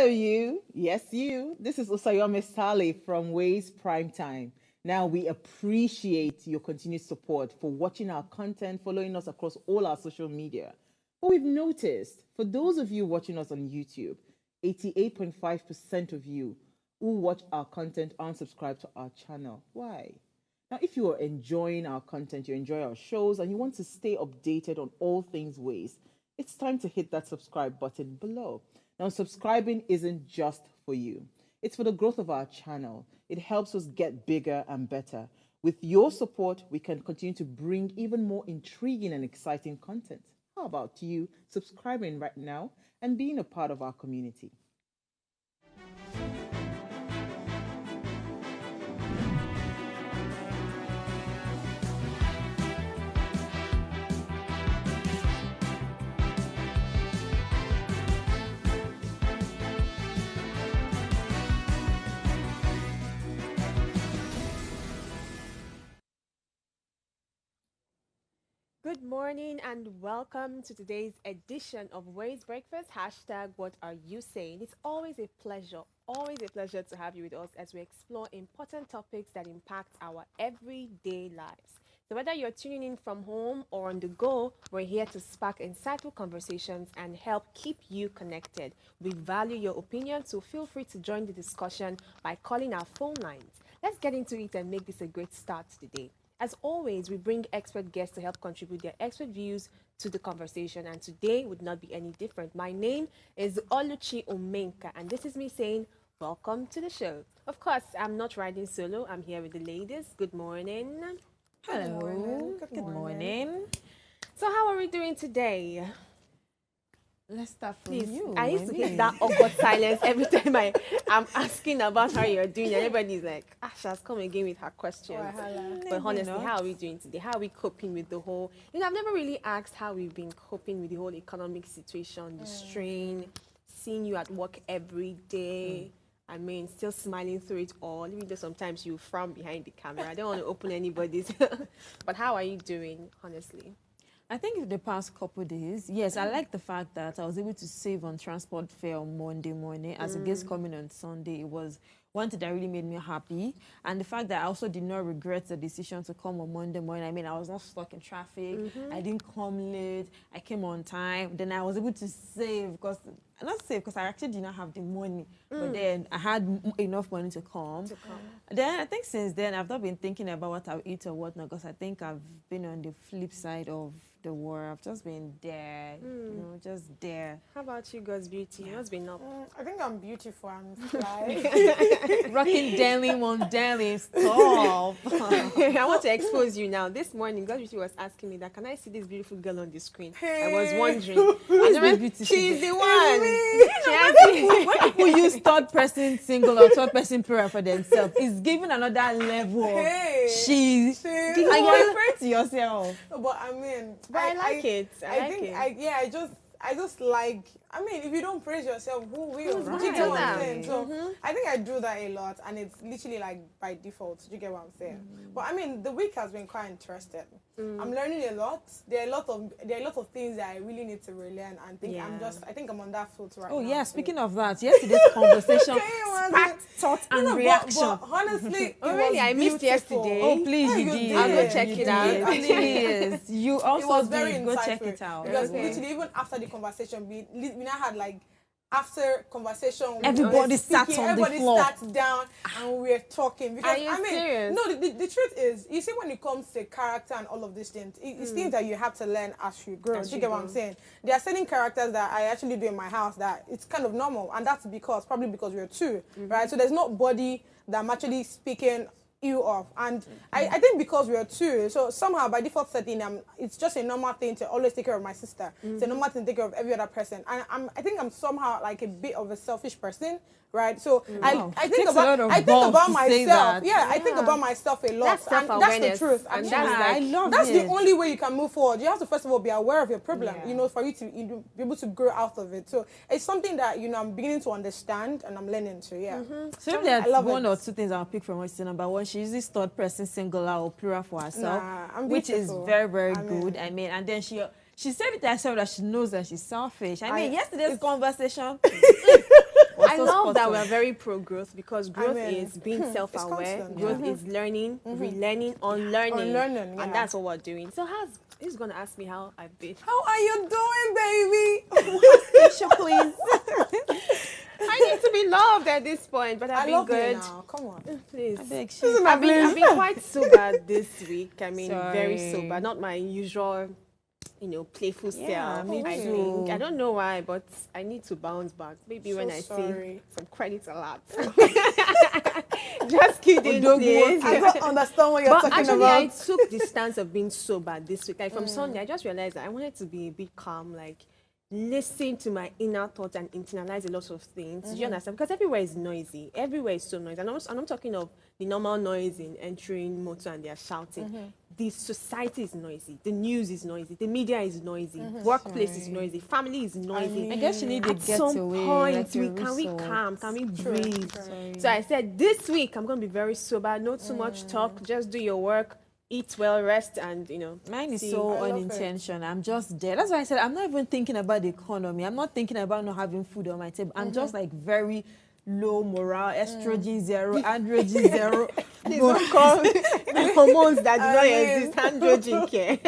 Hello, you. Yes, you. This is Usayome Sale from Ways Primetime. Now, we appreciate your continued support for watching our content, following us across all our social media. But we've noticed, for those of you watching us on YouTube, 88.5% of you who watch our content aren't subscribed to our channel. Why? Now, if you are enjoying our content, you enjoy our shows, and you want to stay updated on all things Ways, it's time to hit that subscribe button below. Now, subscribing isn't just for you. It's for the growth of our channel. It helps us get bigger and better. With your support, we can continue to bring even more intriguing and exciting content. How about you subscribing right now and being a part of our community? Good morning and welcome to today's edition of Ways Breakfast. Hashtag what are you saying? It's always a pleasure to have you with us as we explore important topics that impact our everyday lives. So whether you're tuning in from home or on the go, we're here to spark insightful conversations and help keep you connected. We value your opinion, so feel free to join the discussion by calling our phone lines. Let's get into it and make this a great start to the day. As always, we bring expert guests to help contribute their expert views to the conversation, and today would not be any different. My name is Oluchi Omenka, and this is me saying, welcome to the show. Of course, I'm not riding solo. I'm here with the ladies. Good morning. Hello. Good morning. So how are we doing today? Let's start from Please, you. I used to hit that awkward silence every time I'm asking about how you're doing. Everybody's like, Asha's come again with her questions. But honestly, how are we doing today? How are we coping with the whole... I've never really asked how we've been coping with the whole economic situation, the strain, seeing you at work every day. I mean, still smiling through it all, even though sometimes you frown behind the camera. I don't want to open anybody's... But how are you doing, honestly? I think the past couple days, yes, I like the fact that I was able to save on transport fare on Monday morning. As a guest coming on Sunday, it was one thing that really made me happy. And the fact that I also did not regret the decision to come on Monday morning. I mean, I was not stuck in traffic. I didn't come late. I came on time. Then I was able to save because I actually did not have the money, but then I had enough money to come. Then I think since then I've not been thinking about what I'll eat or whatnot because I think I've been on the flip side of the war. I've just been there, just there. How about you, God's Beauty? What's been up? I think I'm beautiful and fly. Rocking daily, one daily, stop. I want to expose you now. This morning, God's Beauty was asking me that, can I see this beautiful girl on the screen? I was wondering. She's the one. When people use third person single or third person plural for themselves, it's giving another level. She's and you're referring to yourself. But I mean, but I like it. I just like, I mean, if you don't praise yourself, who will? Right. Do you get what I'm saying? So I think I do that a lot, and it's literally like by default. Do you get what I'm saying? But I mean, the week has been quite interesting. I'm learning a lot. There are a lot of things that I really need to relearn, and I think I'm on that foot right now. Oh yeah, speaking of that, yesterday's conversation sparked thought and reaction. But honestly, I missed yesterday. Oh please, you did. I'll go check it out. Please, you also it was very did. Go insightful check it out. because literally even after the conversation, we now had like after conversation, everybody sat on the floor. Everybody sat down and we were talking. Because, Are you serious? No, the truth is, you see, when it comes to character and all of these things, it's things that you have to learn as you grow. Do you get what I'm saying? There are certain characters that I actually do in my house that it's kind of normal, and that's probably because we're two, right? So there's nobody that I'm actually speaking ill of, and I think because we are two, so somehow by default setting, it's just a normal thing to always take care of my sister. It's a normal thing to take care of every other person, and I think I'm somehow like a bit of a selfish person, right? So I think about myself. Yeah, I think about myself a lot, and that's the truth. And that's the only way you can move forward. You have to first of all be aware of your problem, for you to be able to grow out of it. So it's something that I'm beginning to understand and I'm learning to. So if there's one or two things I'll pick from what you said. Number one, she uses third person singular or plural for herself, which is very, very good. I mean, and then she said it herself that she knows that she's selfish. I mean, yesterday's conversation. I so love spot that on. we're very pro-growth because growth mean, is being self-aware. constant. Growth is learning, relearning, unlearning. Unlearning, yeah. And that's what we're doing. So who's going to ask me how I've been? How are you doing, baby? Aisha, please. I need to be loved at this point, but I've I been love good. you now. Come on. Please. I beg, I've been quite sober this week. I mean, very Sorry. sober. Not my usual, playful Yeah, self. me I too. think. I don't know why, but I need to bounce back. Maybe when I sorry. see some credits a lot. Just kidding, please. I don't understand what you're But talking actually, about. I took the stance of being sober this week. Like from Sunday, I just realized that I wanted to be a bit calm, like listen to my inner thoughts and internalize a lot of things. Do you understand? Because everywhere is noisy. Everywhere is so noisy. And I'm talking of the normal noise in entering motor and they're shouting. The society is noisy. The news is noisy. The media is noisy. Workplace is noisy. Family is noisy. I guess you need to At get some away. point, like can we resort. calm? Can we breathe? Sorry. So I said, this week I'm going to be very sober. Not too much talk. Just do your work. Eat well, rest, and Mine is see. so I love unintentional. I'm just there. That's why I said I'm not even thinking about the economy. I'm not thinking about not having food on my table. I'm just like very low morale, estrogen zero, androgen zero. Please don't call the hormones that do not exist androgen care.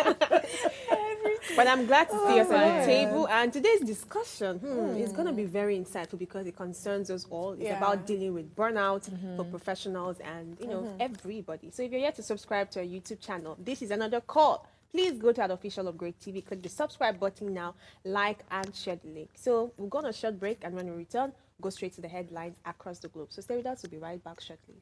But I'm glad to see us on the table. And today's discussion is going to be very insightful because it concerns us all. It's about dealing with burnout for professionals and, everybody. So if you're here to subscribe to our YouTube channel, this is another call. Please go to our official Upgrade TV, click the subscribe button now, like and share the link. So we'll go on a short break, and when we return, go straight to the headlines across the globe. So stay with us. We'll be right back shortly.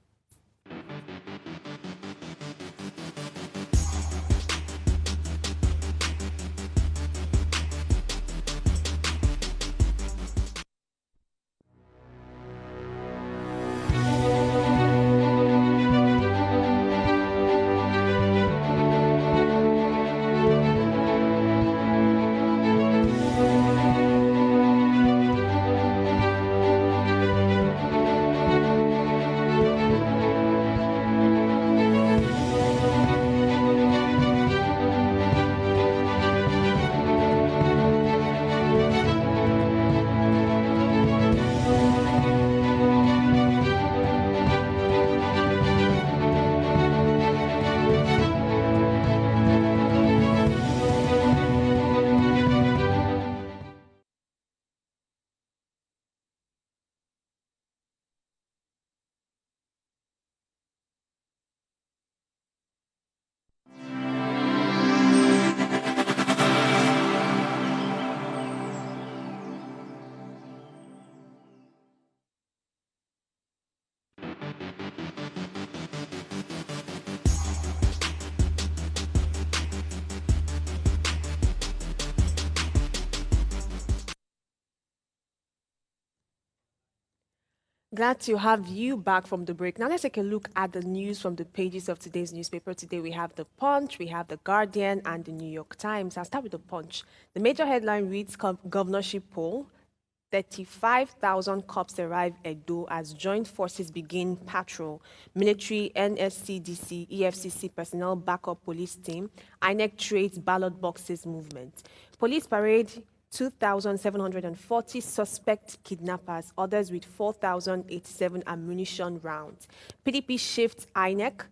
Glad to have you back from the break. Now let's take a look at the news from the pages of today's newspaper. Today we have The Punch, we have The Guardian, and The New York Times. I'll start with The Punch. The major headline reads, Governorship poll, 35,000 cops arrive Edo as joint forces begin patrol. Military, NSCDC, EFCC personnel backup police team. INEC trades ballot boxes movement. Police parade 2,740 suspect kidnappers, others with 4,087 ammunition rounds. PDP shifts INEC.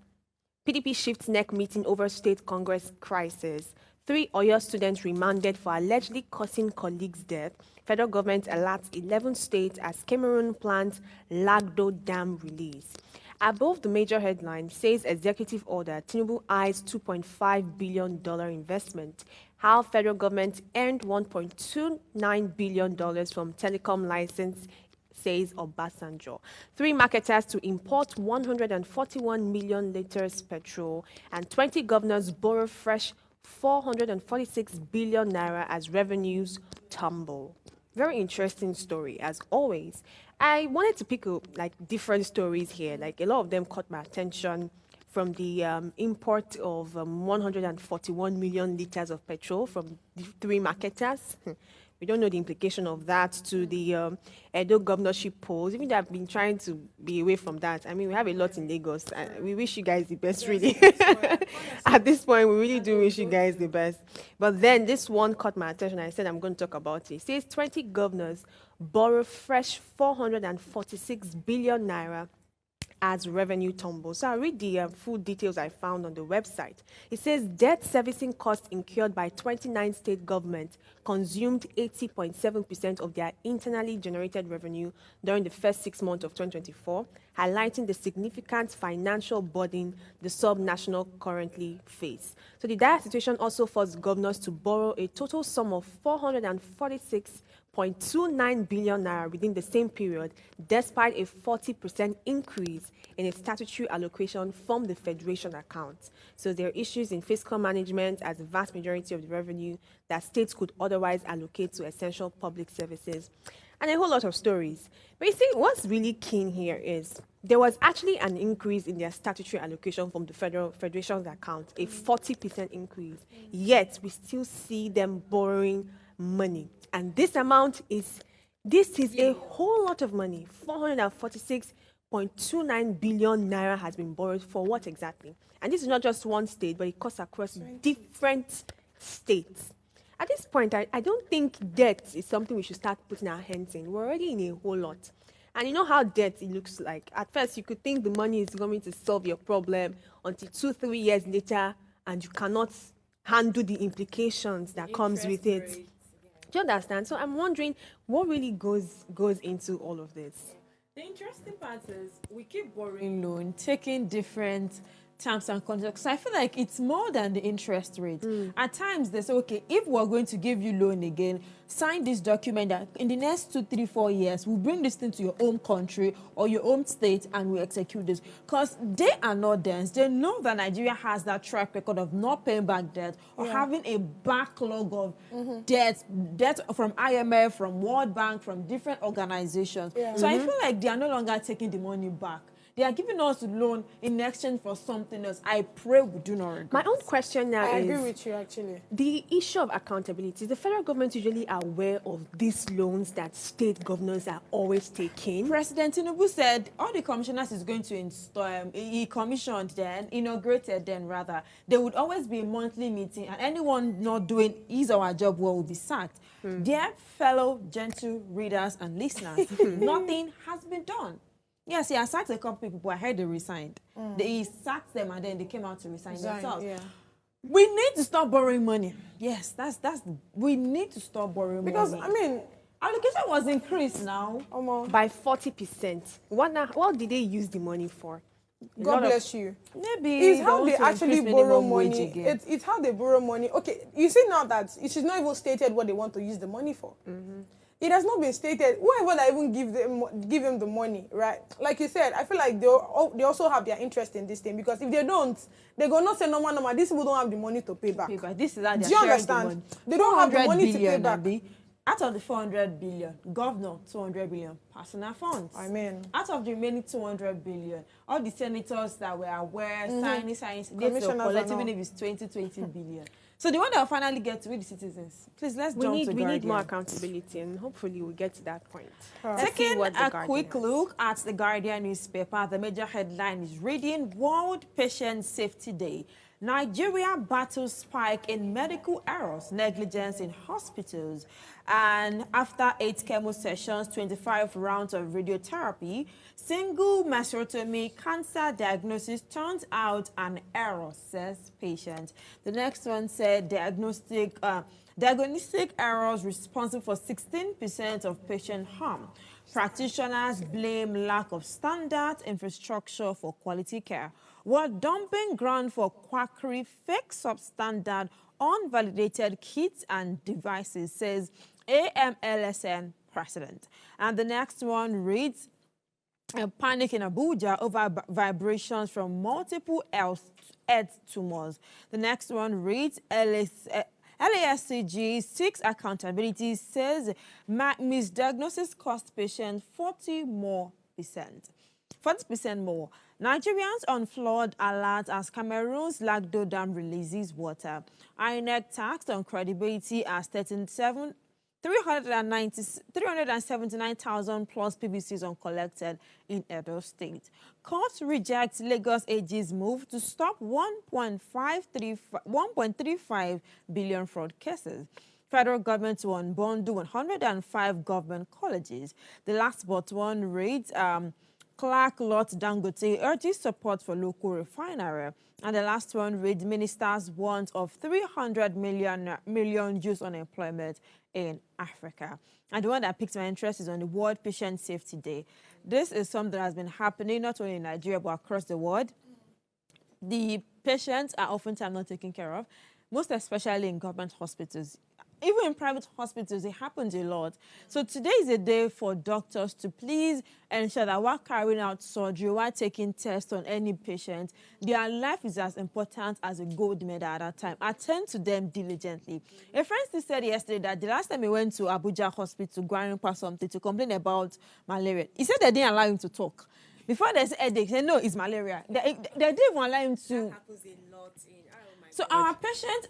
PDP shifts NEC meeting over state Congress crisis. 3 Oyo students remanded for allegedly causing colleagues' death. Federal government alerts 11 states as Cameroon plans Lagdo Dam release. Above the major headline says executive order, Tinubu eyes $2.5 billion investment. How federal government earned $1.29 billion from telecom license, says Obasanjo. 3 marketers to import 141 million liters petrol, and 20 governors borrow fresh 446 billion naira as revenues tumble. Very interesting story, as always. I wanted to pick up different stories here. Like a lot of them caught my attention, from the import of 141 million liters of petrol from the 3 marketers. We don't know the implication of that to the Edo governorship polls. Even though I've been trying to be away from that. I mean, we have a lot in Lagos. We wish you guys the best, really. At this point, we really do wish you guys the best. But then this one caught my attention. I said I'm going to talk about it. It says 20 governors borrow fresh 446 billion naira as revenue tumbles. So I'll read the full details I found on the website. It says debt servicing costs incurred by 29 state governments consumed 80.7% of their internally generated revenue during the first 6 months of 2024, highlighting the significant financial burden the sub-national currently face. So the dire situation also forced governors to borrow a total sum of 446.29 billion naira within the same period, despite a 40% increase in its statutory allocation from the federation account. So there are issues in fiscal management, as the vast majority of the revenue that states could otherwise allocate to essential public services, and a whole lot of stories. But you see, what's really keen here is there was actually an increase in their statutory allocation from the federation's account, a 40% increase. Yet we still see them borrowing money. And this amount is, this is a whole lot of money. 446.29 billion naira has been borrowed for what exactly? And this is not just one state, but it cuts across different states. At this point, I don't think debt is something we should start putting our hands in. We're already in a whole lot. And you know how debt it looks like. At first, you could think the money is going to solve your problem until 2-3 years later, and you cannot handle the implications that comes with it. Do you understand? So I'm wondering what really goes into all of this. The interesting part is we keep borrowing loan, taking different terms and conditions. So I feel like it's more than the interest rate. At times they say, okay, if we're going to give you loan again, sign this document that in the next 2, 3, 4 years, we'll bring this thing to your home country or your home state and we execute this. Because they are not dense. They know that Nigeria has that track record of not paying back debt or having a backlog of debt from IMF, from World Bank, from different organizations. So I feel like they are no longer taking the money back. They are giving us a loan in exchange for something else. I pray we do not regret. My own question now I is... agree with you, actually. The issue of accountability. Is the federal government usually aware of these loans that state governors are always taking? President Tinubu said all the commissioners is going to install, he commissioned then, inaugurated then rather. There would always be a monthly meeting and anyone not doing his or her job well will be sacked. Dear fellow gentle readers and listeners, nothing has been done. Yes, he has sacked a couple people. I heard they resigned. He sacked them and then they came out to resign themselves. Yeah. We need to stop borrowing money. Yes, we need to stop borrowing Because, money. I mean, allocation was increased now. By 40%. What did they use the money for? God bless you. Maybe It's how they actually borrow money. Again. It's how they borrow money. Okay, you see now that it is not even stated what they want to use the money for. It has not been stated. Whoever that even give them the money, right? Like you said, I feel like they also have their interest in this thing, because if they don't, they're gonna say no. These people don't have the money to pay back. This is how Do you understand? They don't have the money to pay back. Out of the 400 billion, governor 200 billion personal funds. I mean, out of the remaining 200 billion, all the senators that were aware, signing, they collect even if it's 20 billion. So the one that will finally get to with the citizens. Please, let's jump to Guardian. We need more accountability, and hopefully we'll get to that point. Taking a quick look at the Guardian newspaper, the major headline is reading World Patient Safety Day. Nigeria battles spike in medical errors, negligence in hospitals. And after 8 chemo sessions, 25 rounds of radiotherapy, single mastectomy cancer diagnosis turns out an error, says patient. The next one said diagnostic errors responsible for 16% of patient harm. Practitioners blame lack of standard infrastructure for quality care. We're dumping ground for quackery, fake substandard, unvalidated kits and devices, says AMLSN president. And the next one reads, a panic in Abuja over vibrations from multiple head tumors. The next one reads, LASCG seeks accountability, says misdiagnosis cost patients 40% more. Nigerians on flood alert as Cameroon's Lagdo Dam releases water. INEC taxed on credibility as 37 379,000 plus PVCs uncollected in Edo State. Court rejects Lagos AG's move to stop 1.35 billion fraud cases. Federal government to unbundle 105 government colleges. The last but one reads, Clark Lot Dangote urges support for local refinery. And the last one reads, ministers want of 300 million youth unemployment in Africa. And the one that piques my interest is on the World Patient Safety Day. This is something that has been happening not only in Nigeria but across the world. The patients are oftentimes not taken care of, most especially in government hospitals. Even in private hospitals, it happens a lot. So today is a day for doctors to please ensure that while carrying out surgery, while taking tests on any patient, their life is as important as a gold medal at that time. Attend to them diligently. A friend still said yesterday that the last time he went to Abuja hospital, Grandpa something, to complain about malaria, he said they didn't allow him to talk. Before there's headache, they know it's malaria. They didn't even allow him to. That happens a lot in. So our patients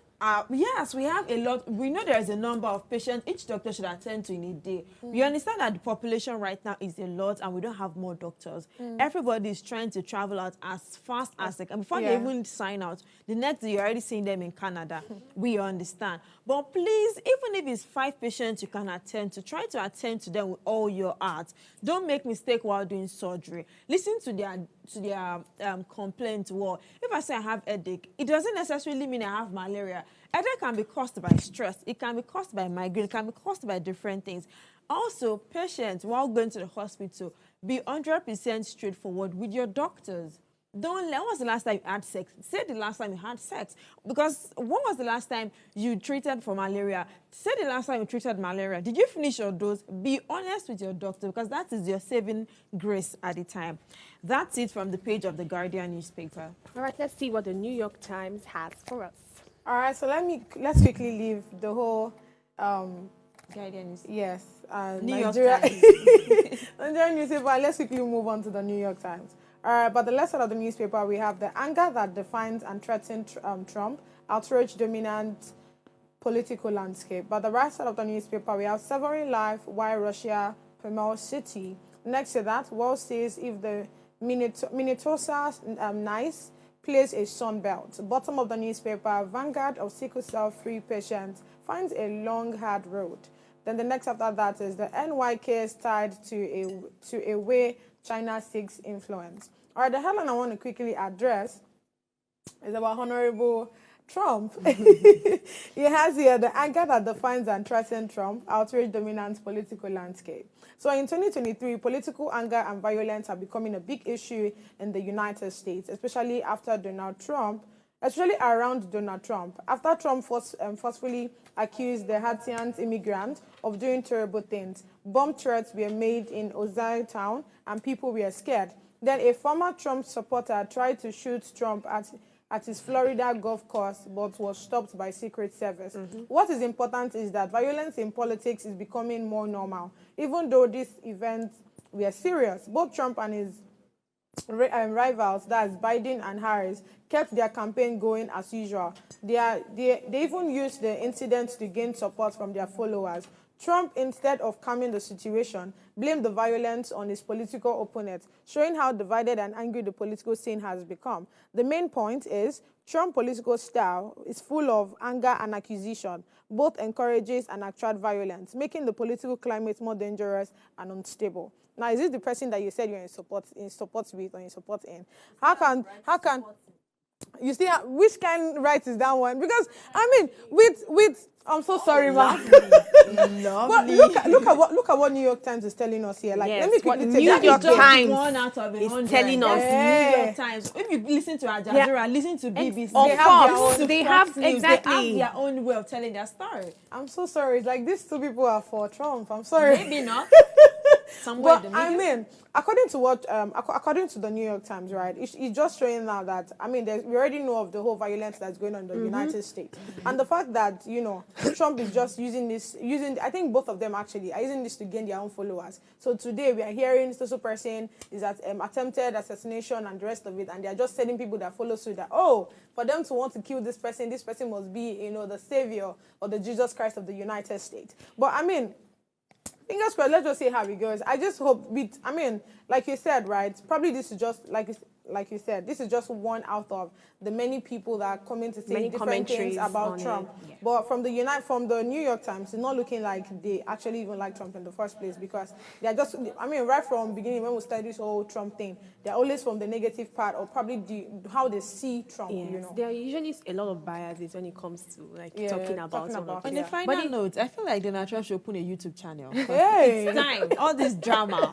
yes, we have a lot. We know there is a number of patients each doctor should attend to in a day. We understand that the population right now is a lot and we don't have more doctors. Everybody is trying to travel out as fast as they can. Before they even sign out, the next day you're already seeing them in Canada. We understand. But please, even if it's 5 patients you can attend to, try to attend to them with all your heart. Don't make mistake while doing surgery. Listen to their complaint. Well, if I say I have headache, it doesn't necessarily mean I have malaria. Headache can be caused by stress. It can be caused by migraine. It can be caused by different things. Also, patients, while going to the hospital, be 100% straightforward with your doctors. Don't when was the last time you had sex? Say the last time you had sex. Because when was the last time you treated for malaria? Say the last time you treated malaria. Did you finish your dose? Be honest with your doctor because that is your saving grace at the time. That's it from the page of the Guardian newspaper. All right, let's see what the New York Times has for us. All right, so let's quickly leave the whole Guardian newspaper. yes, New York Nigeria Times. Nigerian newspaper. Let's quickly move on to the New York Times. All right, but the left side of the newspaper, we have the anger that defines and threatens Trump, outrage dominant political landscape. But the right side of the newspaper, we have severing life while Russia promotes city. Next to that, World says if the Minnesota nice plays a sun belt. Bottom of the newspaper, vanguard of sickle cell free patients finds a long hard road. Then the next after that is the NY case tied to a way China seeks influence. All right, the headline I want to quickly address is about Honorable Trump. He has here the anger that defines and threatens Trump, outrage dominant political landscape. So in 2023, political anger and violence are becoming a big issue in the United States, especially after Donald Trump, especially around Donald Trump. After Trump forcefully accused the Haitian immigrants of doing terrible things, bomb threats were made in Ozai town and people were scared. Then a former Trump supporter tried to shoot Trump at his Florida golf course, but was stopped by Secret Service. What is important is that violence in politics is becoming more normal. Even though these events were serious, both Trump and his rivals, that's Biden and Harris, kept their campaign going as usual. They even used the incident to gain support from their followers. Trump, instead of calming the situation, blamed the violence on his political opponents, showing how divided and angry the political scene has become. The main point is Trump's political style is full of anger and accusation, both encourages and attracts violence, making the political climate more dangerous and unstable. Now, is this the person that you said you're in support with or in support in? How can you see which kind right is that one? Because I mean, with I'm so sorry, ma'am. But look at what New York Times is telling us here. Like, yes, let me quickly New take York that. Times One out of is telling us. New York Times. If you listen to Al Jazeera, listen to BBC, They have exactly their own way of telling their story. I'm so sorry. Like, these two people are for Trump. I'm sorry. Maybe not. Somewhere in But the I middle. mean, according to what, according to the New York Times, right, it's just showing now that, I mean, we already know of the whole violence that's going on in the United States. And the fact that, you know, Trump is just I think both of them actually are using this to gain their own followers. So today we are hearing so person is that attempted assassination and the rest of it, and they are just telling people that follow suit that, oh, for them to want to kill this person must be, you know, the savior or the Jesus Christ of the United States. But I mean, fingers crossed, let's just see how it goes. I just hope I mean, like you said, right, probably this is just, like you said, this is just one out of the many people that are coming to say Many different things commentaries about on Trump. it. Yeah. But from the New York Times, it's not looking like they actually even like Trump in the first place, because they're just, I mean, right from the beginning when we started this whole Trump thing, they're always from the negative part, or probably how they see Trump, Yes, you know. there are usually a lot of biases when it comes to like talking about some of On it. a final note, I feel like Donald Trump should open a YouTube channel. Hey! It's time. All this drama.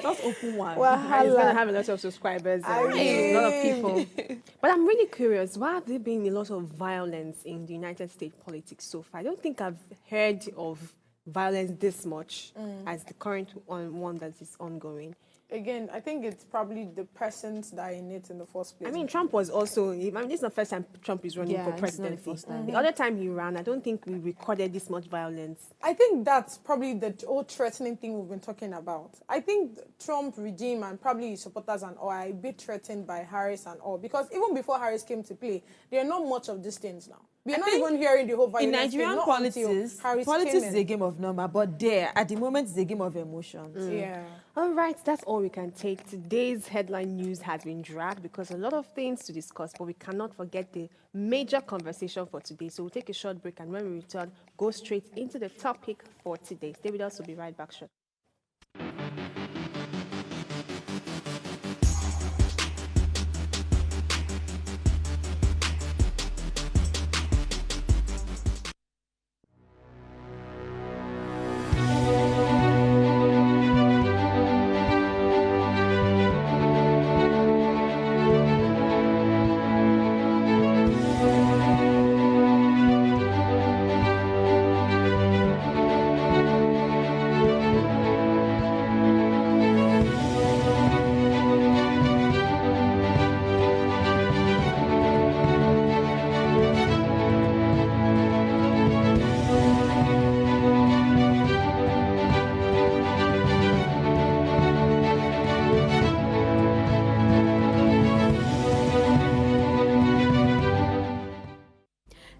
Just open one. Well, And he's going to have a lot of subscribers, I a lot of mean- people. But I'm really curious, why have there been a lot of violence in the United States politics so far? I don't think I've heard of violence this much as the current one that is ongoing. Again, I think it's probably the persons that are in it in the first place. I mean, Trump was also, I mean, this is the first time Trump is running for Yeah, it's not the presidency. first time. The other time he ran, I don't think we recorded this much violence. I think that's probably the old threatening thing we've been talking about. I think the Trump regime and probably his supporters and all are a bit threatened by Harris and all, because even before Harris came to play, there are not much of these things now. We're not even hearing the whole violence In Nigerian thing, not until politics, Harris politics came is in. a game of number, but there, at the moment, it's a game of emotions. Yeah. All right, that's all we can take. Today's headline news has been dragged because a lot of things to discuss, but we cannot forget the major conversation for today. So we'll take a short break, and when we return, go straight into the topic for today. Stay with us, we'll be right back shortly.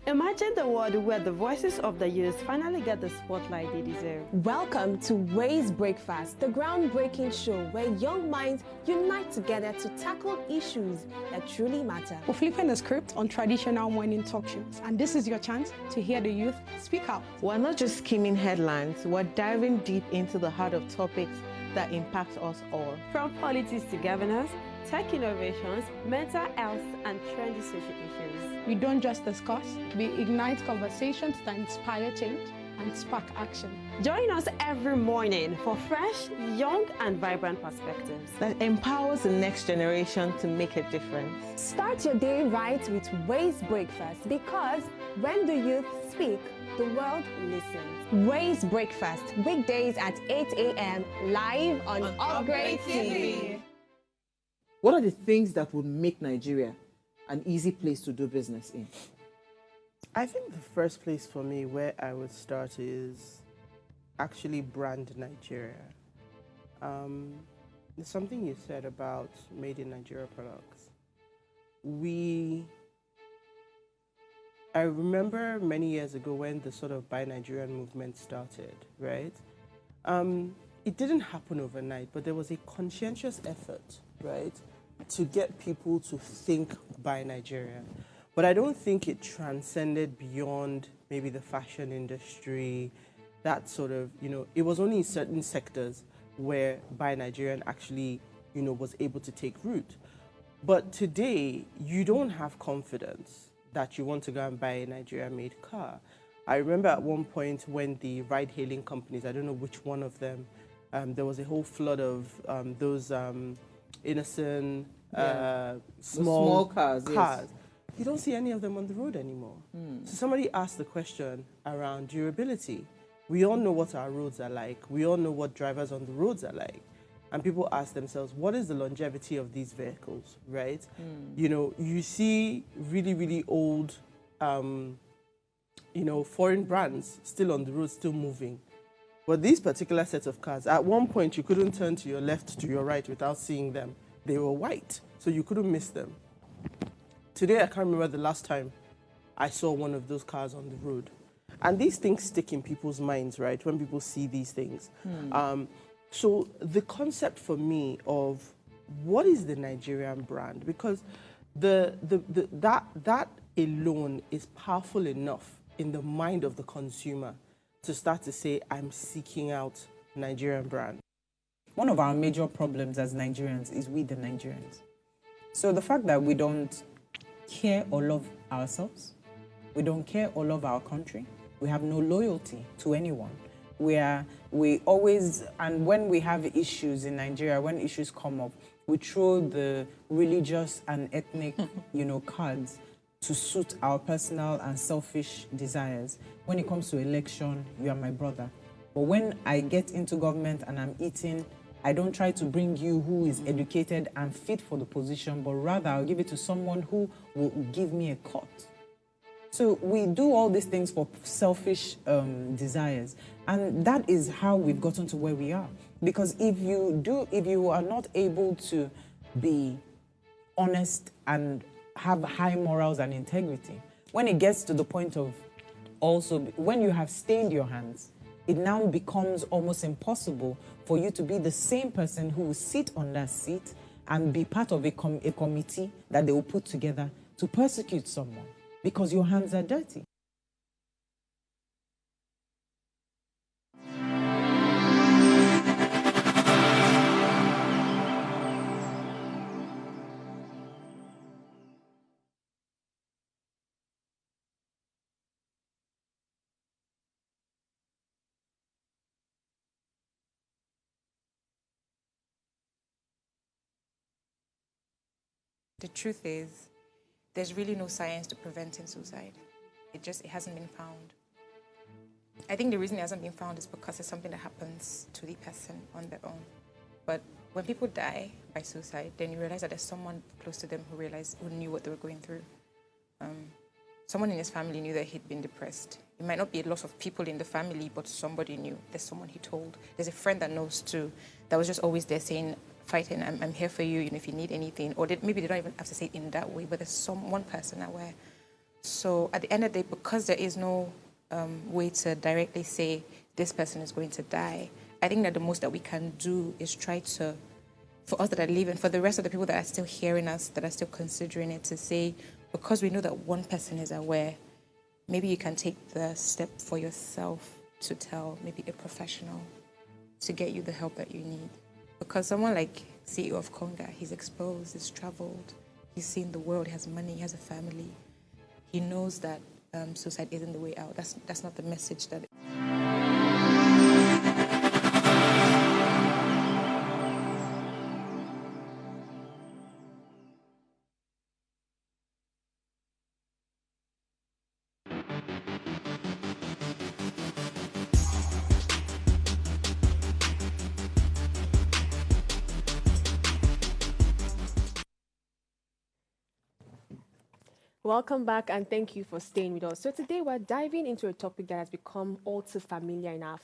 Imagine the world where the voices of the youth finally get the spotlight they deserve. Welcome to Ways Breakfast, the groundbreaking show where young minds unite together to tackle issues that truly matter. We're flipping the script on traditional morning talk shows, and this is your chance to hear the youth speak out. We're not just skimming headlines, we're diving deep into the heart of topics that impact us all. From politics to governance, tech innovations, mental health, and trendy social issues. We don't just discuss, we ignite conversations that inspire change and spark action. Join us every morning for fresh, young, and vibrant perspectives. That empowers the next generation to make a difference. Start your day right with Ways Breakfast, because when the youth speak, the world listens. Ways Breakfast, weekdays at 8 a.m. live on Upgrade TV. What are the things that would make Nigeria an easy place to do business in? I think the first place for me where I would start is actually brand Nigeria. There's something you said about made in Nigeria products. I remember many years ago when the sort of Buy Nigerian movement started, right? It didn't happen overnight, but there was a conscientious effort, right, to get people to think Buy Nigeria. But I don't think it transcended beyond maybe the fashion industry, that sort of, it was only in certain sectors where Buy Nigerian actually, was able to take root. But today, you don't have confidence that you want to go and buy a Nigeria-made car. I remember at one point when the ride-hailing companies, I don't know which one of them, there was a whole flood of those innocent, small cars. Yes. You don't see any of them on the road anymore. So somebody asked the question around durability. We all know what our roads are like. We all know what drivers on the roads are like. And people ask themselves, what is the longevity of these vehicles, right? You know, you see really, really old, you know, foreign brands still on the road, still moving. But these particular sets of cars, at one point, you couldn't turn to your left, to your right without seeing them. They were white, so you couldn't miss them. Today, I can't remember the last time I saw one of those cars on the road. And these things stick in people's minds, right, when people see these things. So the concept for me of what is the Nigerian brand, because that alone is powerful enough in the mind of the consumer to start to say, I'm seeking out Nigerian brand. One of our major problems as Nigerians is we the Nigerians. So the fact that we don't care or love ourselves, we don't care or love our country, we have no loyalty to anyone. We always, and when we have issues in Nigeria, when issues come up, we throw the religious and ethnic, you know, cards to suit our personal and selfish desires. When it comes to election, you are my brother. But when I get into government and I'm eating, I don't try to bring you who is educated and fit for the position, but rather I'll give it to someone who will give me a cut. So we do all these things for selfish desires. And that is how we've gotten to where we are. Because if you are not able to be honest and have high morals and integrity, when it gets to the point of also, when you have stained your hands, it now becomes almost impossible for you to be the same person who will sit on that seat and be part of a committee that they will put together to persecute someone because your hands are dirty. The truth is, there's really no science to preventing suicide. It hasn't been found. I think the reason it hasn't been found is because it's something that happens to the person on their own. But when people die by suicide, then you realize that there's someone close to them who knew what they were going through. Someone in his family knew that he'd been depressed. It might not be a lot of people in the family, but somebody knew. There's someone he told. There's a friend that knows too, that was just always there saying, fighting, I'm here for you, if you need anything. Or maybe they don't even have to say it in that way, but there's one person aware. So at the end of the day, because there is no way to directly say this person is going to die, I think that the most that we can do is try to, for us that are living, for the rest of the people that are still hearing us, that are still considering it, to say, because we know that one person is aware, maybe you can take the step for yourself to tell maybe a professional to get you the help that you need. Because someone like CEO of Conga, he's exposed, he's traveled, he's seen the world, he has money, he has a family. He knows that suicide isn't the way out. That's not the message that... Welcome back and thank you for staying with us. So today we're diving into a topic that has become all too familiar in our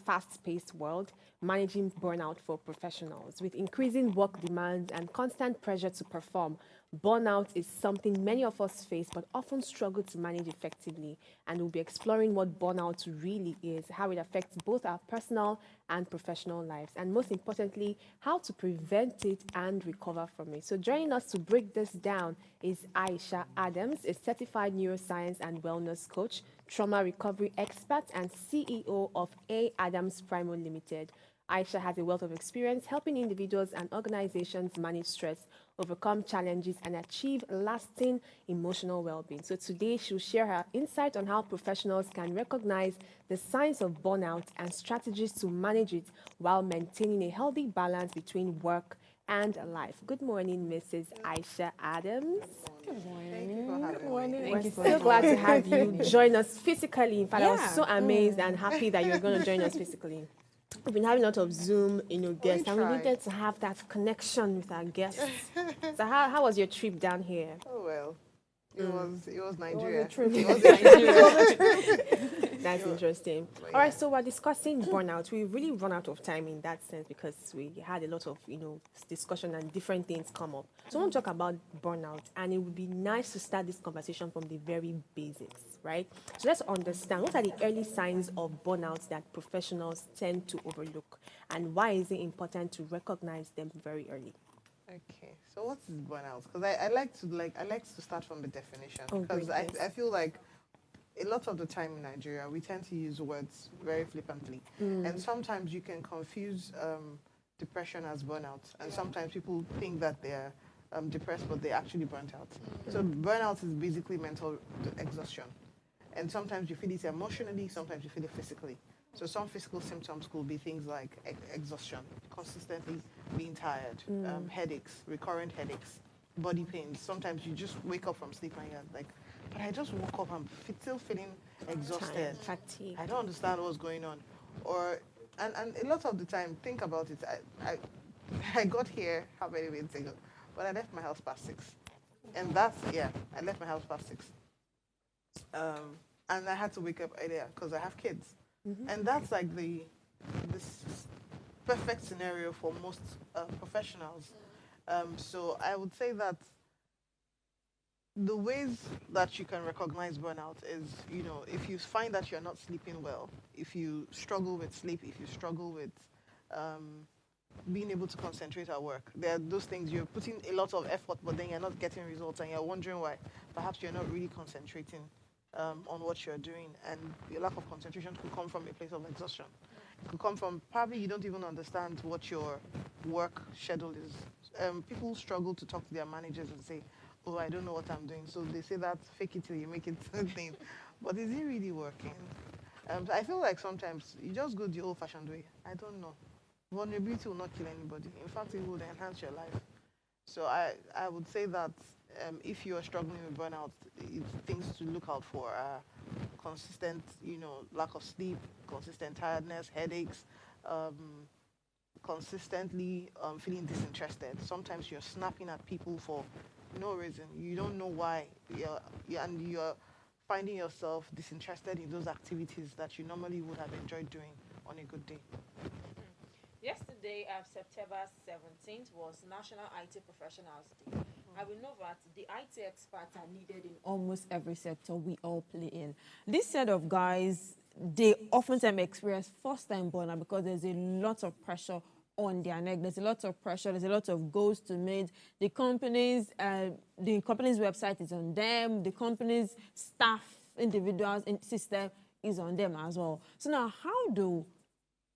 fast-paced world, managing burnout for professionals. With increasing work demands and constant pressure to perform, burnout is something many of us face but often struggle to manage effectively. And we'll be exploring what burnout really is, how it affects both our personal and professional lives, and most importantly, how to prevent it and recover from it. So joining us to break this down is Aisha Adams, a certified neuroscience and wellness coach, trauma recovery expert, and CEO of A. Adams Primo Limited. Aisha has a wealth of experience helping individuals and organizations manage stress, overcome challenges, and achieve lasting emotional well-being. So today, she'll share her insight on how professionals can recognize the signs of burnout and strategies to manage it while maintaining a healthy balance between work and life. Good morning, Mrs. Aisha Adams. Thank you for having me. We're so glad to have you join us physically. In fact, I was so amazed and happy that you're going to join us physically. We've been having a lot of Zoom, guests, and we needed to have that connection with our guests. So how was your trip down here? Oh, well. It was Nigeria. That's interesting. All right, so we're discussing burnout. We really run out of time in that sense because we had a lot of discussion and different things come up. So I want to talk about burnout, and it would be nice to start this conversation from the very basics, right? So let's understand what are the early signs of burnout that professionals tend to overlook, and why is it important to recognize them very early? Okay, so what is burnout? Because I like to start from the definition, because I feel like a lot of the time in Nigeria we tend to use words very flippantly, and sometimes you can confuse depression as burnout, and sometimes people think that they're depressed but they're actually burnt out. So burnout is basically mental exhaustion, and sometimes you feel it emotionally, sometimes you feel it physically. So some physical symptoms could be things like exhaustion, consistently being tired, headaches, recurrent headaches, body pains. Sometimes you just wake up from sleep and you're like, but I just woke up, I'm still feeling exhausted. Fatigue. I don't understand what's going on. And a lot of the time, think about it, I got here how many minutes ago, but I left my house past 6. And I left my house past 6. And I had to wake up earlier because I have kids. And that's like this perfect scenario for most professionals. So I would say that the ways that you can recognize burnout is, if you find that you're not sleeping well, if you struggle with sleep, if you struggle with being able to concentrate at work. There are those things you're putting a lot of effort, but then you're not getting results and you're wondering why. Perhaps you're not really concentrating on what you're doing, and your lack of concentration could come from a place of exhaustion. It could come from probably you don't even understand what your work schedule is. People struggle to talk to their managers and say, oh, I don't know what I'm doing. So they say that fake it till you make it thing. But is it really working? I feel like sometimes you just go the old-fashioned way. I don't know. Vulnerability will not kill anybody. In fact, it will enhance your life. So I would say that if you are struggling with burnout, things to look out for are consistent, lack of sleep, consistent tiredness, headaches, consistently feeling disinterested. Sometimes you're snapping at people for no reason. You don't know why. And you're finding yourself disinterested in those activities that you normally would have enjoyed doing on a good day. Yesterday, September 17th, was National IT Professionals Day. I will know that the IT experts are needed in almost every sector we all play in. This set of guys, they oftentimes experience first-time burnout because there's a lot of pressure on their neck. There's a lot of pressure. There's a lot of goals to meet. The company's website is on them. The company's staff, individuals, and system is on them as well. So now, how do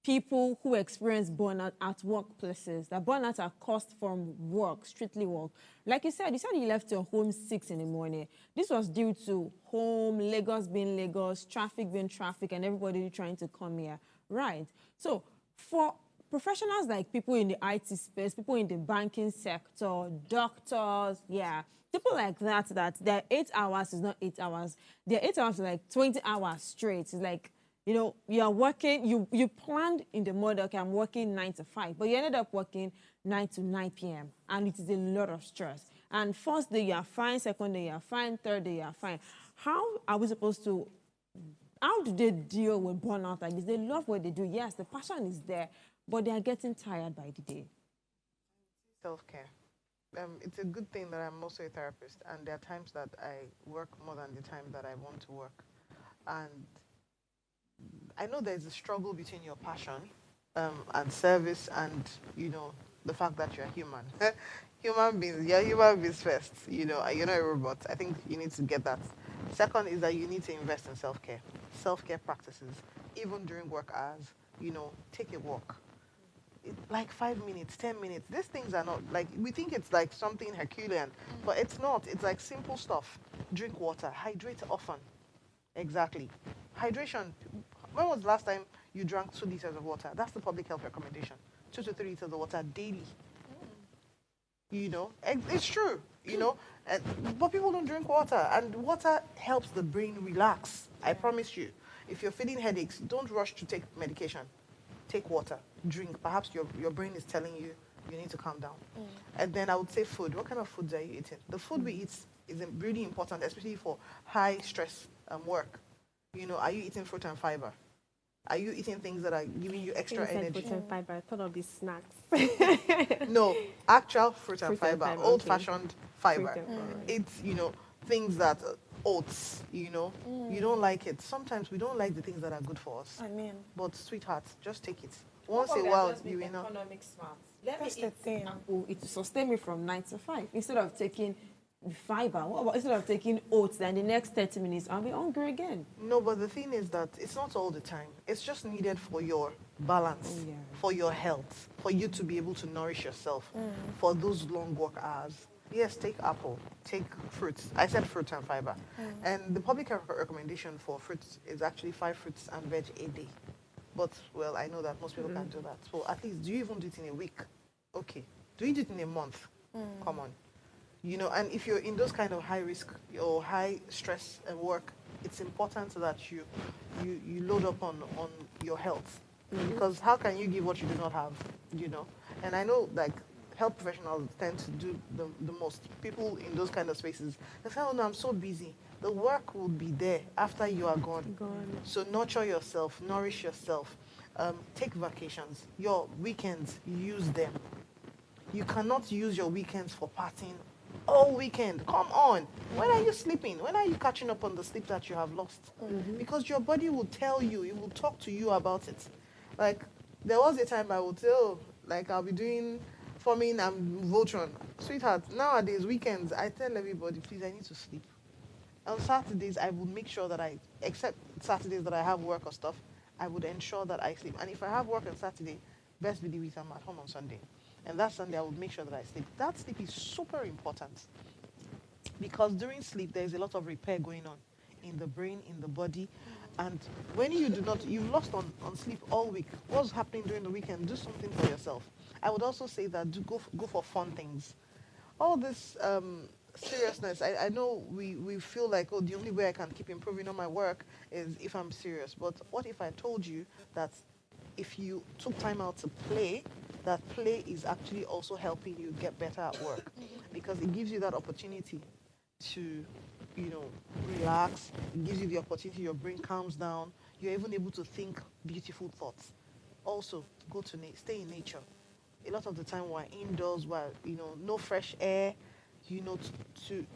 people who experience burnout at workplaces, that burnout are caused from work, strictly work? Like you said you left your home 6 in the morning. This was due to home, Lagos being Lagos, traffic being traffic, and everybody trying to come here, right? So for professionals like people in the IT space, people in the banking sector, doctors, people like that their 8 hours is not 8 hours. Their 8 hours is like 20 hours straight. It's like, you are working, you planned in the morning, okay, I'm working 9 to 5, but you ended up working 9 to 9 p.m. and it is a lot of stress. And first day you are fine, second day you are fine, third day you are fine. How do they deal with burnout like this? They love what they do. Yes, the passion is there, but they are getting tired by the day. Self-care. It's a good thing that I'm also a therapist, and there are times that I work more than the time that I want to work. And I know there's a struggle between your passion and service and, the fact that you're human. Human beings, you're human beings first. You're not a robot. I think you need to get that. Second is that you need to invest in self-care. Self-care practices, even during work hours, take a walk. Like 5 minutes, 10 minutes. These things are not, like, we think it's like something Herculean, but it's not. It's like simple stuff. Drink water, hydrate often. Exactly. Hydration. When was the last time you drank 2 liters of water? That's the public health recommendation. 2 to 3 liters of water daily. You know, it's true. You know, and, but people don't drink water, and water helps the brain relax. I promise you. If you're feeling headaches, don't rush to take medication. Take water, drink. Perhaps your brain is telling you you need to calm down. And then I would say food. What kind of foods are you eating? The food we eat is really important, especially for high stress work. You know, are you eating fruit and fiber? Are you eating things that are giving you extra energy? Fruit and fiber. I thought of these snacks. No, actual fruit and Fruit and fiber, fiber, old-fashioned fiber. Fruit and fiber. It's, you know, things that oats, you know, you don't like it. Sometimes we don't like the things that are good for us. I mean, But sweetheart, just take it. Once a while, you know. Economic smart. Let That's me the eat thing. apple. It will sustain me from 9 to 5 instead of taking fiber. What about instead of taking oats? Then the next 30 minutes I'll be hungry again. No, but the thing is that it's not all the time. It's just needed for your balance, for your health, for you to be able to nourish yourself for those long work hours. Yes, take apple, take fruits. I said fruit and fiber. And the public health recommendation for fruits is actually 5 fruits and veg a day. But, well, I know that most people can't do that. So at least, do you even do it in a week? Okay. Do you do it in a month? Come on. You know, and if you're in those kind of high risk or high stress work, it's important that you load up on your health. Because how can you give what you do not have, you know? And I know, like, health professionals tend to do the most. People in those kind of spaces, they say, oh no, I'm so busy. The work will be there after you are gone. So nurture yourself, nourish yourself, take vacations. Your weekends, use them. You cannot use your weekends for partying all weekend. Come on. When are you sleeping? When are you catching up on the sleep that you have lost? Because your body will tell you, it will talk to you about it. Like, there was a time I would say, oh, like I'll be doing Forming and Voltron. Sweetheart, nowadays, weekends, I tell everybody, please, I need to sleep. On Saturdays, I would make sure that except Saturdays that I have work or stuff, I would ensure that I sleep. And if I have work on Saturday, best believe it, I'm at home on Sunday. And that Sunday, I would make sure that I sleep. That sleep is super important. Because during sleep, there's a lot of repair going on in the brain, in the body. And when you do not, you've lost on sleep all week. What's happening during the weekend? Do something for yourself. I would also say that go for fun things. All this seriousness, I know we feel like, oh, the only way I can keep improving on my work is if I'm serious. But what if I told you that if you took time out to play, that play is actually also helping you get better at work? Because it gives you that opportunity to, you know, relax. It gives you the opportunity, your brain calms down. You're even able to think beautiful thoughts. Also, stay in nature. A lot of the time we're indoors, where, you know, no fresh air, you know,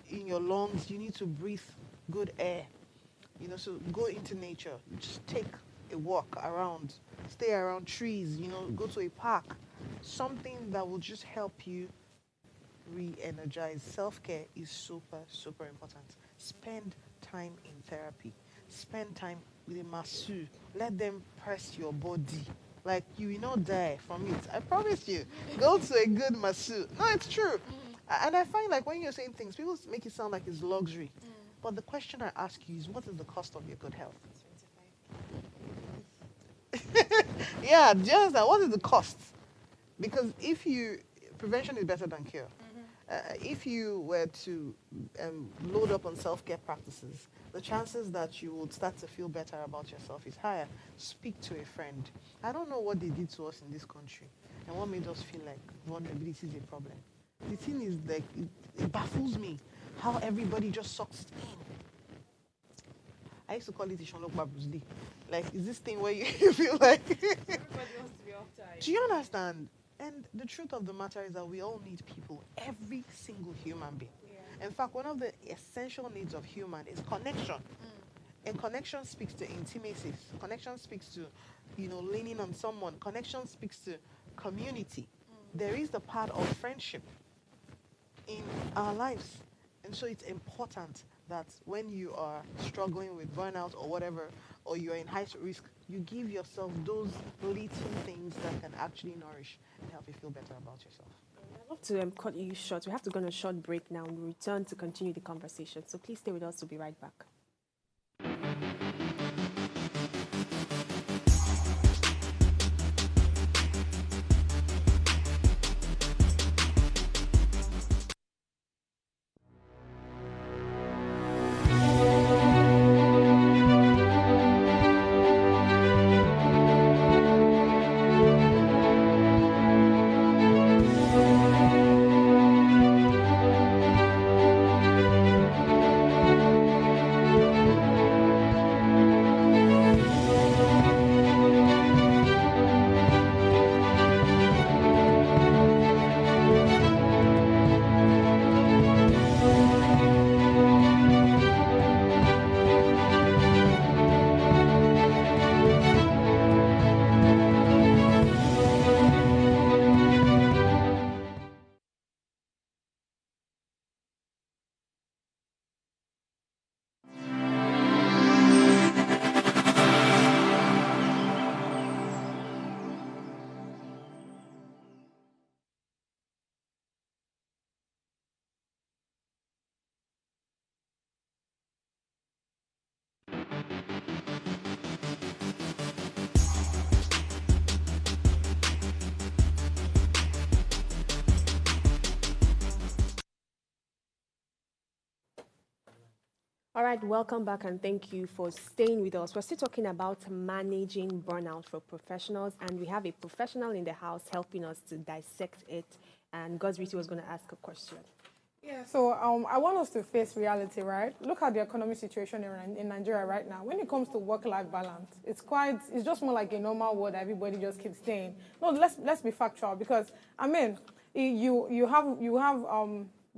in your lungs, you need to breathe good air. You know, so go into nature. Just take a walk around, stay around trees, you know, go to a park. Something that will just help you re-energize. Self-care is super, super important. Spend time in therapy. Spend time with a masseuse. Let them press your body. Like, you will not die from it. I promise you. Go to a good masseuse. No, it's true. And I find, like, when you're saying things, people make it sound like it's luxury. But the question I ask you is, what is the cost of your good health? Yeah, do you understand? What is the cost? Because prevention is better than cure. If you were to load up on self-care practices, the chances that you would start to feel better about yourself is higher. Speak to a friend. I don't know what they did to us in this country and what made us feel like vulnerability is a problem. The thing is, like, it baffles me how everybody just sucks in. I used to call it Ishonokba Bruce Lee. Like, is this thing where you feel like... Everybody wants to be uptight. Do you understand? And the truth of the matter is that we all need people, every single human being. Yeah. In fact, one of the essential needs of human is connection. And connection speaks to intimacy. Connection speaks to, you know, leaning on someone. Connection speaks to community. There is the part of friendship in our lives. And so it's important that when you are struggling with burnout or whatever, or you're in high risk, you give yourself those little things that can actually nourish and help you feel better about yourself. I'd love to cut you short. We have to go on a short break now. We'll return to continue the conversation. So please stay with us. We'll be right back. All right, welcome back and thank you for staying with us. We're still talking about managing burnout for professionals, and we have a professional in the house helping us to dissect it. And Godsriti was going to ask a question. Yeah, so I want us to face reality, right? Look at the economic situation in Nigeria right now. When it comes to work-life balance, it's just more like a normal word everybody just keeps saying. No, let's be factual, because I mean, you have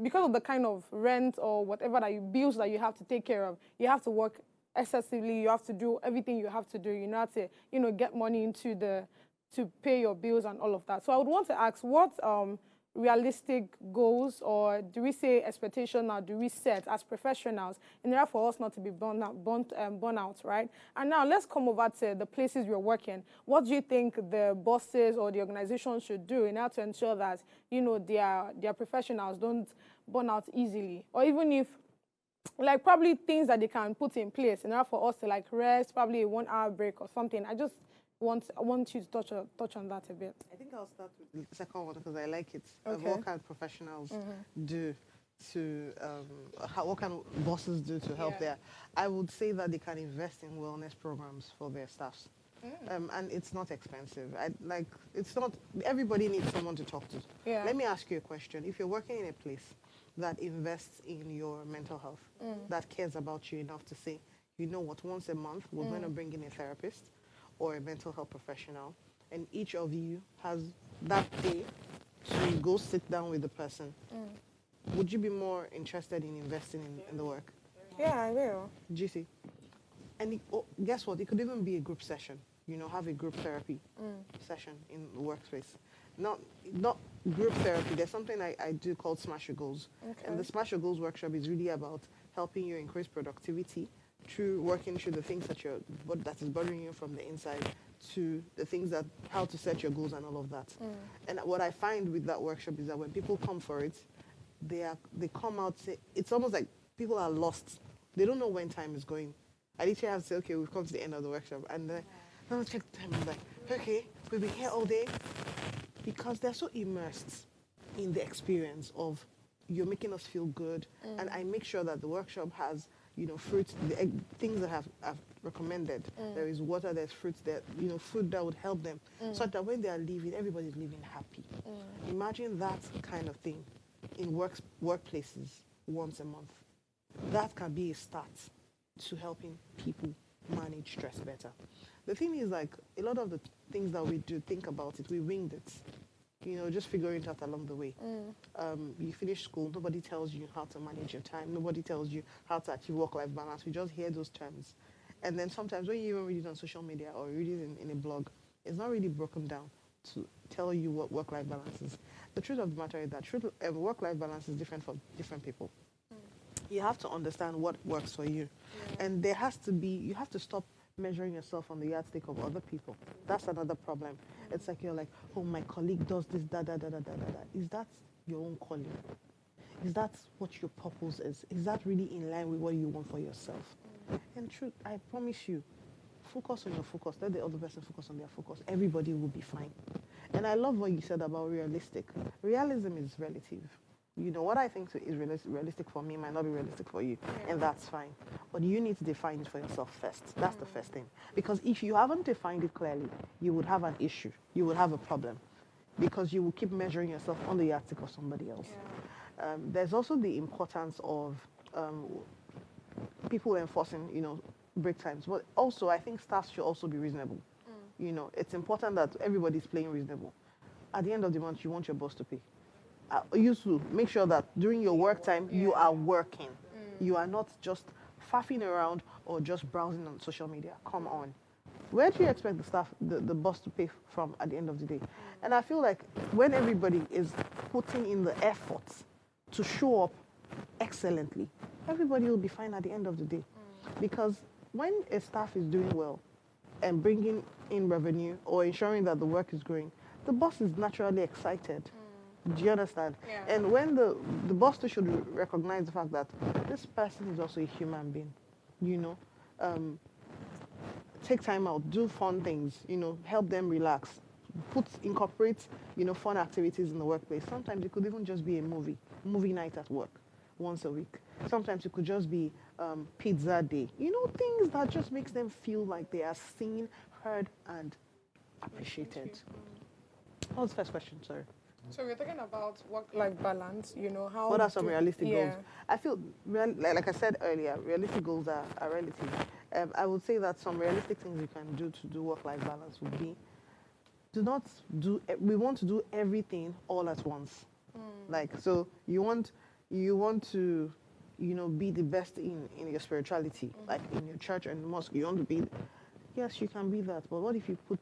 because of the kind of rent or whatever bills that you have to take care of, you have to work excessively. You have to do everything you have to do. You have to get money to pay your bills and all of that. So I would want to ask, what realistic goals, or do we say expectation, or do we set as professionals in order for us not to be burnout, right? And now let's come over to the places you're working. What do you think the bosses or the organization should do in order to ensure that their professionals don't burn out easily, or even if probably things that they can put in place in order for us to rest, probably a 1 hour break or something? I want you to touch on that a bit. I think I'll start with the second one because I like it. Okay. What can professionals do to, what can bosses do to help there? I would say that they can invest in wellness programs for their staffs. And it's not expensive. It's not, everybody needs someone to talk to. Yeah. Let me ask you a question. If you're working in a place that invests in your mental health, that cares about you enough to say, you know what, once a month, we're going to bring in a therapist or a mental health professional, and each of you has that day to go sit down with the person, would you be more interested in investing in the work? Yeah, I will. Do you see? And guess what? It could even be a group session. Have a group therapy session in the workspace. Not group therapy. There's something I do called Smash Your Goals. Okay. And the Smash Your Goals workshop is really about helping you increase productivity through working through the things that is bothering you from the inside, to the things how to set your goals and all of that. And what I find with that workshop is that when people come for it, they come out, it's almost like people are lost. They don't know when time is going. I literally have to say, okay, we've come to the end of the workshop, and then I'll check the time. I'm like, okay, we've been here all day, because they're so immersed in the experience of you're making us feel good, and I make sure that the workshop has fruits, things that I've recommended. There is water, there's fruits, there, food that would help them, so that when they are leaving, everybody's leaving happy. Imagine that kind of thing in workplaces once a month. That can be a start to helping people manage stress better. The thing is, a lot of the things that we do, think about it, we winged it. Just figuring it out along the way. You finish school, nobody tells you how to manage your time. Nobody tells you how to achieve work-life balance. We just hear those terms. And then sometimes when you even read it on social media or read it in a blog, it's not really broken down to tell you what work-life balance is. The truth of the matter is that work-life balance is different for different people. You have to understand what works for you. And you have to stop measuring yourself on the yardstick of other people. That's another problem. It's like you're like, oh, my colleague does this, da da da da da da da. Is that your own calling? Is that what your purpose is? Is that really in line with what you want for yourself? And truth, I promise you, focus on your focus. Let the other person focus on their focus. Everybody will be fine. And I love what you said about realistic. Realism is relative. What I think is realistic for me might not be realistic for you, and that's fine. But you need to define it for yourself first. That's the first thing. Because if you haven't defined it clearly, you would have an issue. You would have a problem, because you will keep measuring yourself on the yardstick of somebody else. There's also the importance of people enforcing, break times. But also, I think staff should also be reasonable. It's important that everybody's playing reasonable. At the end of the month, you want your boss to pay. You should make sure that during your work time, you are working. You are not just faffing around or just browsing on social media. Come on. Where do you expect the boss to pay from at the end of the day? And I feel like when everybody is putting in the effort to show up excellently, everybody will be fine at the end of the day. Because when a staff is doing well and bringing in revenue or ensuring that the work is growing, the boss is naturally excited. Do you understand? Yeah. And when the boss too should recognize the fact that this person is also a human being, take time out, do fun things, help them relax, incorporate, fun activities in the workplace. Sometimes it could even just be a movie night at work, once a week. Sometimes it could just be pizza day. You know, things that just makes them feel like they are seen, heard, and appreciated. What was the first question? Sorry. So we're talking about work-life balance. You know how. What are some realistic yeah. goals? I feel, like I said earlier, realistic goals are relative. I would say that some realistic things you can do to do work-life balance would be, we want to do everything all at once. Like, so you want to, be the best in your spirituality, like in your church and mosque. You want to be, yes, you can be that. But what if you put,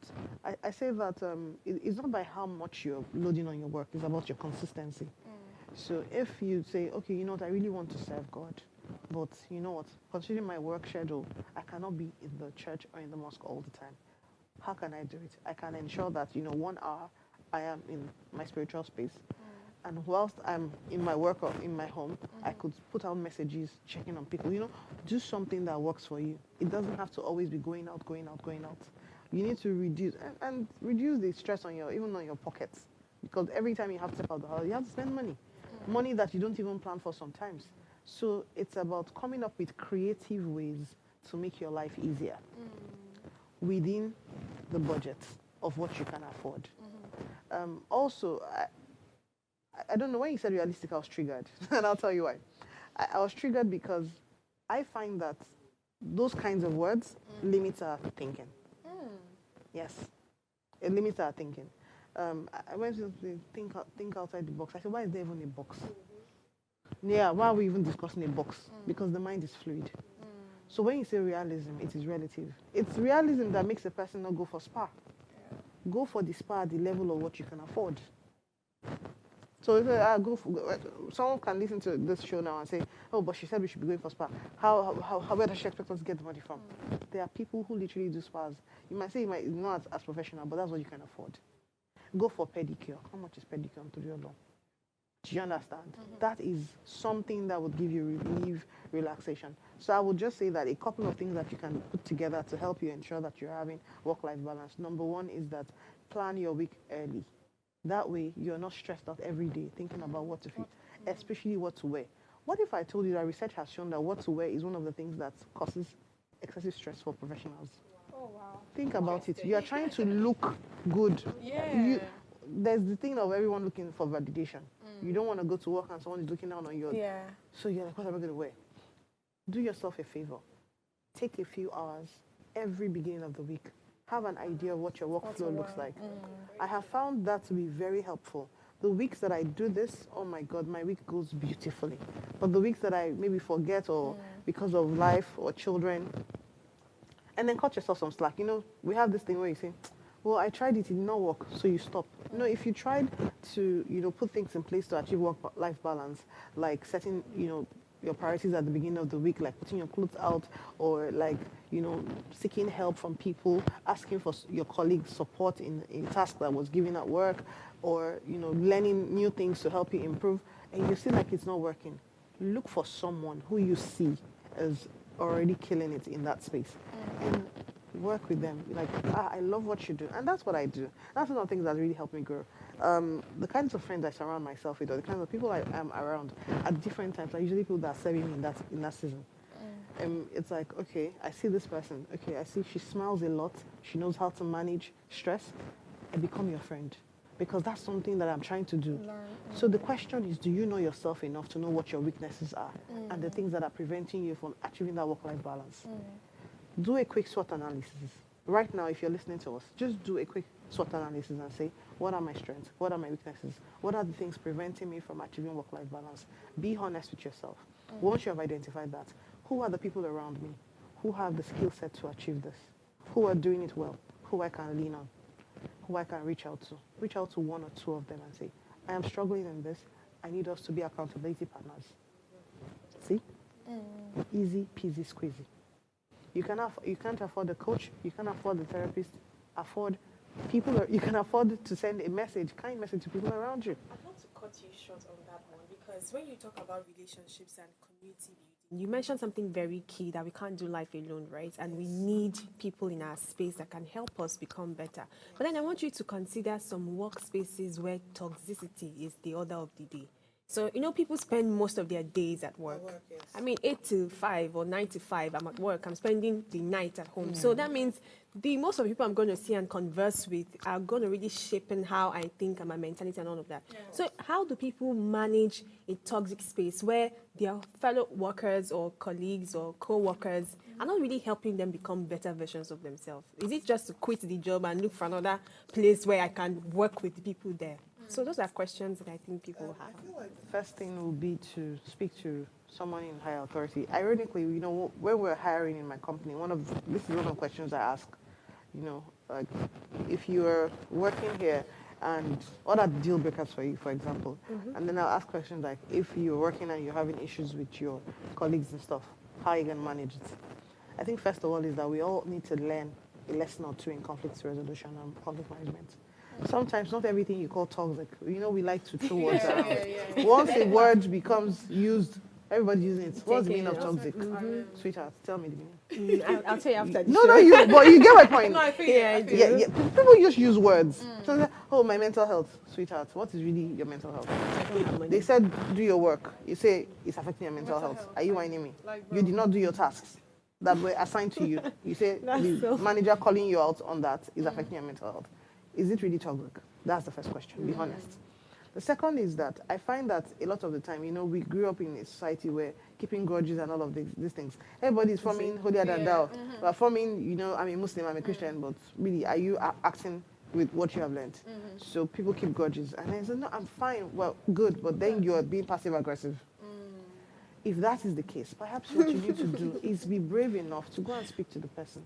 I say that it's not by how much you're loading on your work, it's about your consistency. So if you say, okay, you know what, I really want to serve God, but you know what, considering my work schedule, I cannot be in the church or in the mosque all the time. How can I do it? I can ensure that, 1 hour I am in my spiritual space. And whilst I'm in my work or in my home, I could put out messages, checking on people. Do something that works for you. It doesn't have to always be going out. You need to reduce and reduce the stress on even on your pockets, because every time you have to step out the house, you have to spend money that you don't even plan for sometimes. So it's about coming up with creative ways to make your life easier within the budget of what you can afford. Also, I don't know, when you said realistic, I was triggered. And I'll tell you why. I was triggered because I find that those kinds of words limit our thinking. Yes, it limits our thinking. I went to think outside the box. I said, why is there even a box? Yeah, why are we even discussing a box? Because the mind is fluid. So when you say realism, it is relative. It's realism that makes a person not go for spa. Go for the spa at the level of what you can afford. So if someone can listen to this show now and say, oh, but she said we should be going for spa. Where does she expect us to get the money from? There are people who literally do spas. You might say it's not as professional, but that's what you can afford. Go for pedicure. How much is pedicure on Tudor Law? Do you understand? That is something that would give you relief, relaxation. So I would just say that a couple of things that you can put together to help you ensure that you're having work-life balance. Number one is that plan your week early. That way, you're not stressed out every day thinking about what to eat, especially what to wear. What if I told you that research has shown that what to wear is one of the things that causes excessive stress for professionals? Oh, wow. Think about it. You are trying to look good. Yeah. There's the thing of everyone looking for validation. You don't want to go to work and someone is looking down on you. Yeah. So you're like, what am I going to wear? Do yourself a favor. Take a few hours every beginning of the week. Have an idea of what your workflow looks like. I have found that to be very helpful. The weeks that I do this, oh my God, my week goes beautifully. But the weeks that I maybe forget or because of life or children, and then cut yourself some slack. We have this thing where you say, well, I tried it did not work, so you stop. If you tried to, put things in place to achieve work-life balance, like setting, your priorities at the beginning of the week, like putting your clothes out, or like, seeking help from people, asking for your colleagues' support in task that was given at work, or, learning new things to help you improve, and you feel like it's not working, look for someone who you see as already killing it in that space. And work with them. Like, I love what you do. And that's what I do. That's one of the things that really helped me grow. The kinds of friends I surround myself with, or the kinds of people I am around at different times, are usually people that are serving me in that season. It's like, okay, I see this person. Okay, I see she smiles a lot. She knows how to manage stress. I become your friend. Because that's something that I'm trying to do. So the question is, do you know yourself enough to know what your weaknesses are and the things that are preventing you from achieving that work-life balance? Do a quick SWOT analysis. Right now, if you're listening to us, just do a quick SWOT analysis and say, what are my strengths? What are my weaknesses? What are the things preventing me from achieving work-life balance? Be honest with yourself. Once you have identified that, who are the people around me who have the skill set to achieve this? Who are doing it well? Who I can lean on? Who I can reach out to? Reach out to one or two of them and say, I am struggling in this. I need us to be accountability partners. See? Easy peasy squeezy. You can't afford a coach. You can't afford the therapist. You can afford to send a kind message to people around you. I'd love to cut you short on that one, because when you talk about relationships and community building, you mentioned something very key, that we can't do life alone, right? And we need people in our space that can help us become better. But then I want you to consider some workspaces where toxicity is the order of the day. So, people spend most of their days at work. I mean, 8 to 5 or 9 to 5, I'm at work. I'm spending the night at home. So that means most of the people I'm going to see and converse with are going to really shape in how I think and my mentality and all of that. So how do people manage a toxic space where their fellow workers or colleagues or co-workers are not really helping them become better versions of themselves? Is it just to quit the job and look for another place where I can work with the people there? So those are questions that I think people have. I feel like the first thing will be to speak to someone in higher authority. Ironically, when we're hiring in my company, this is one of the questions I ask. Like if you're working here, and what are the deal breakers for you, for example? And then I'll ask questions like, if you're working and you're having issues with your colleagues and stuff, how are you going to manage it? I think first of all is that we all need to learn a lesson or two in conflict resolution and conflict management. Sometimes not everything you call toxic. We like to throw words around. Once a word becomes used, everybody's using it. What's the meaning of toxic? Sweetheart, tell me the meaning. I'll tell you after this. No, but you get my point. No, I think I do. Yeah. People just use words. So, oh, my mental health, sweetheart. What is really your mental health? They said, do your work. You say it's affecting your mental health. Are you whining me? You did not do your tasks that were assigned to you. You say the manager calling you out on that is affecting your mental health. Is it really toxic? That's the first question. Be honest. The second is that I find that a lot of the time, we grew up in a society where keeping grudges and all of these things. Everybody's forming holier than thou. We're forming, I'm a Muslim, I'm a Christian, but really, are you acting with what you have learned? So people keep grudges. And I say, no, I'm fine. Well, good, but then you're being passive aggressive. If that is the case, perhaps what you need to do is be brave enough to go and speak to the person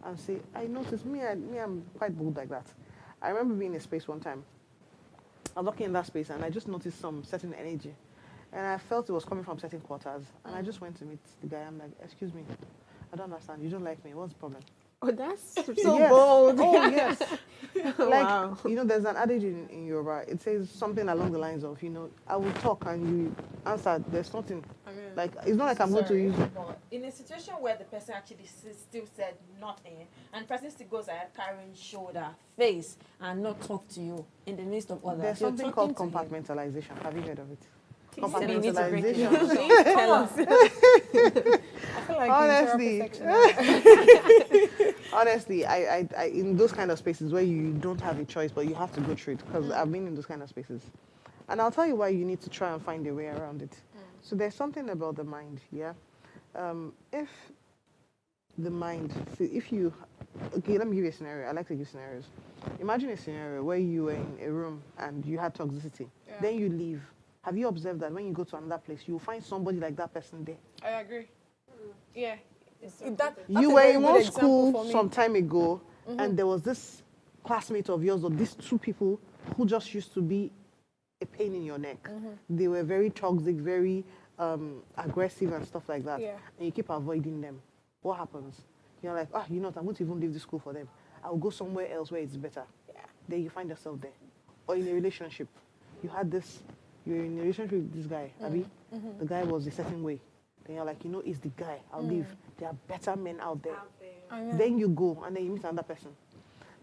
and say, I noticed, I'm quite bold like that. I remember being in a space one time. I was walking in that space and I just noticed some certain energy. And I felt it was coming from certain quarters. And I just went to meet the guy. I'm like, excuse me, I don't understand. You don't like me. What's the problem? Oh, that's so Yes. bold. Oh, yes. Wow. There's an adage in Yoruba. It says something along the lines of, I will talk and you answer. There's nothing. Like, it's not like I'm going to use... In a situation where the person actually still said nothing, and the person still goes ahead carrying shoulder, face, and not talk to you in the midst of others. There's something called compartmentalization. Have you heard of it? Compartmentalization. Tell us. I feel like honestly, I in those kind of spaces where you don't have a choice, but you have to go through it, because I've been in those kind of spaces. And I'll tell you why you need to try and find a way around it. So there's something about the mind, yeah? If the mind, okay, let me give you a scenario. I like to give scenarios. Imagine a scenario where you were in a room and you had toxicity. Then you leave. Have you observed that when you go to another place, you'll find somebody like that person there? I agree. Yeah. You were in one school some time ago, and there was this classmate of yours, or these two people who just used to be a pain in your neck. They were very toxic, very aggressive and stuff like that. And you keep avoiding them. What happens? You're like, I'm not even leave the school for them. I'll go somewhere else where it's better. Then you find yourself there. Or in a relationship. You're in a relationship with this guy, Abby. The guy was a certain way. Then you're like, it's the guy. I'll leave. There are better men out there. Then you go and then you meet another person.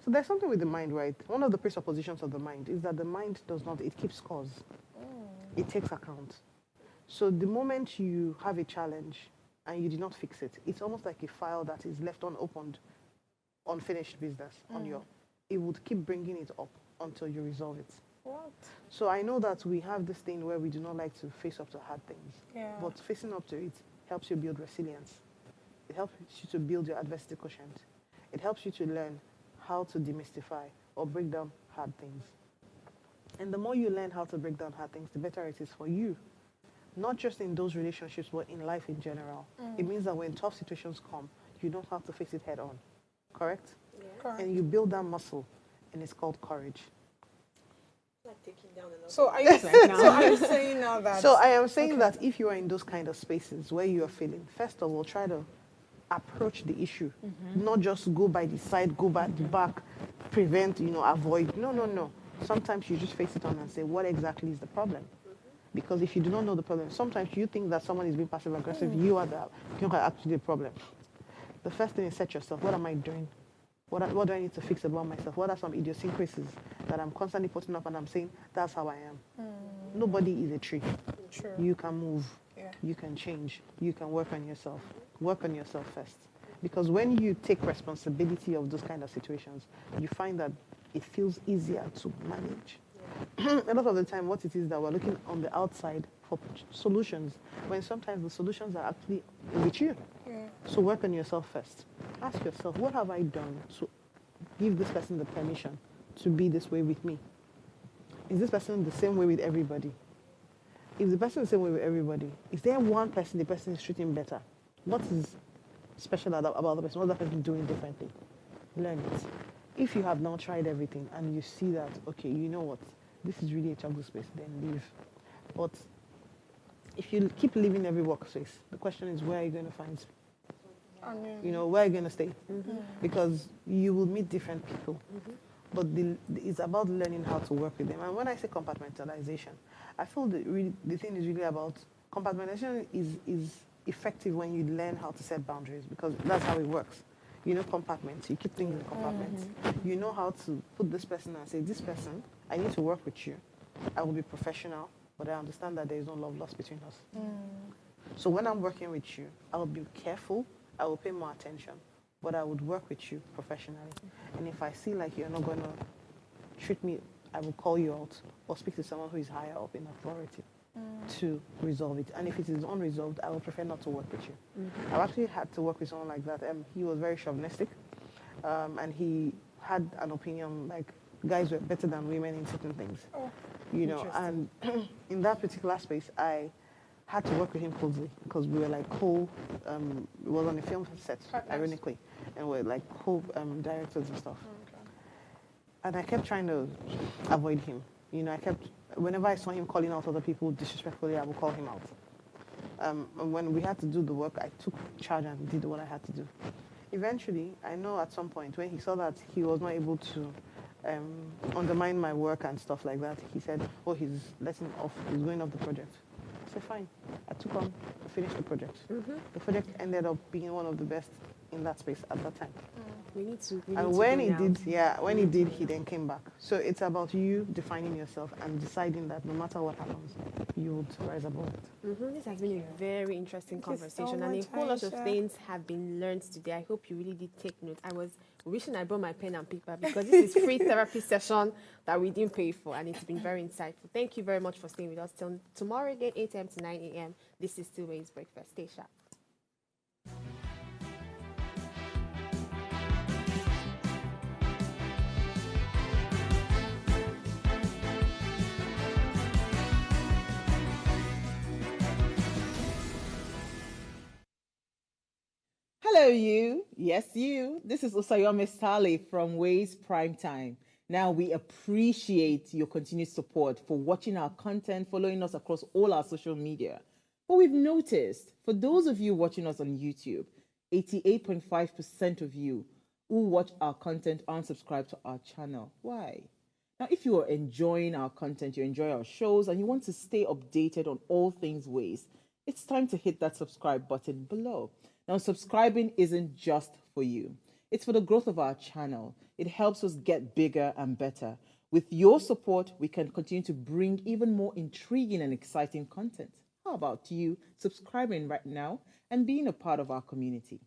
So there's something with the mind, right? One of the presuppositions of the mind is that the mind it keeps scores. It takes account. So the moment you have a challenge and you did not fix it, it's almost like a file that is left unopened, unfinished business it would keep bringing it up until you resolve it. What? So I know that we have this thing where we do not like to face up to hard things. But facing up to it helps you build resilience. It helps you to build your adversity quotient. It helps you to learn how to demystify or break down hard things. And the more you learn how to break down hard things, the better it is for you. Not just in those relationships, but in life in general. It means that when tough situations come, you don't have to face it head on. Correct? Correct. And you build that muscle, and it's called courage. So are you saying now that... So I am saying that if you are in those kind of spaces where you are feeling, first of all, try to approach the issue. Not just go by the side, go by the back, prevent, avoid. No. Sometimes you just face it on and say, what exactly is the problem? Because if you do not know the problem, sometimes you think that someone is being passive-aggressive, you are actually the problem. The first thing is set yourself. What am I doing? What do I need to fix about myself? What are some idiosyncrasies that I'm constantly putting up and I'm saying, that's how I am? Nobody is a tree. True. You can move. Yeah. You can change. You can work on yourself. Work on yourself first. Because when you take responsibility of those kind of situations, you find that it feels easier to manage. A lot of the time, what it is that we're looking on the outside for solutions, when sometimes the solutions are actually with you. Yeah. So work on yourself first. Ask yourself, what have I done to give this person the permission to be this way with me? Is this person the same way with everybody? If the person is the same way with everybody, is there one person the person is treating better? What is special about the person? What is that person doing differently? Learn it. If you have now tried everything and you see that, okay, you know what, this is really a chocolate space, then leave. But if you keep leaving every workspace, the question is, where are you going to find, where are you going to stay? Because you will meet different people. But it's about learning how to work with them. And when I say compartmentalization, I feel the thing is really about compartmentalization is effective when you learn how to set boundaries, because that's how it works. You know compartments. You keep things in compartments. You know how to put this person and say, this person, I need to work with you. I will be professional, but I understand that there is no love lost between us. So when I'm working with you, I will be careful. I will pay more attention. But I would work with you professionally. And if I see like you're not going to treat me, I will call you out or speak to someone who is higher up in authority to resolve it. And if it is unresolved, I would prefer not to work with you. I've actually had to work with someone like that. He was very chauvinistic, and he had an opinion like guys were better than women in certain things. And in that particular space, I had to work with him closely because we were like it was on a film set, ironically, and we're like co-directors and stuff. And I kept trying to avoid him. Whenever I saw him calling out other people disrespectfully, I would call him out. And when we had to do the work, I took charge and did what I had to do. Eventually, I know at some point when he saw that he was not able to undermine my work and stuff like that, he said, oh, he's going off the project. I said, fine. I took on, finished the project. The project ended up being one of the best in that space at that time. And when he did, he then came back. So it's about you defining yourself and deciding that no matter what happens, you would rise above it. This has been a very interesting conversation, and a whole lot of things have been learned today. I hope you really did take note. I was wishing I brought my pen and paper because this is free therapy session that we didn't pay for, and it's been very insightful. Thank you very much for staying with us till tomorrow again, 8 a.m. to 9 a.m. This is Still Ways Breakfast. Stay sharp. Hello, you. Yes, you. This is Usayome Sale from Ways Primetime. Now, we appreciate your continued support for watching our content, following us across all our social media. But we've noticed, for those of you watching us on YouTube, 88.5% of you who watch our content aren't subscribed to our channel. Why? Now, if you are enjoying our content, you enjoy our shows, and you want to stay updated on all things Ways, it's time to hit that subscribe button below. Now, subscribing isn't just for you. It's for the growth of our channel. It helps us get bigger and better. With your support, we can continue to bring even more intriguing and exciting content. How about you subscribing right now and being a part of our community?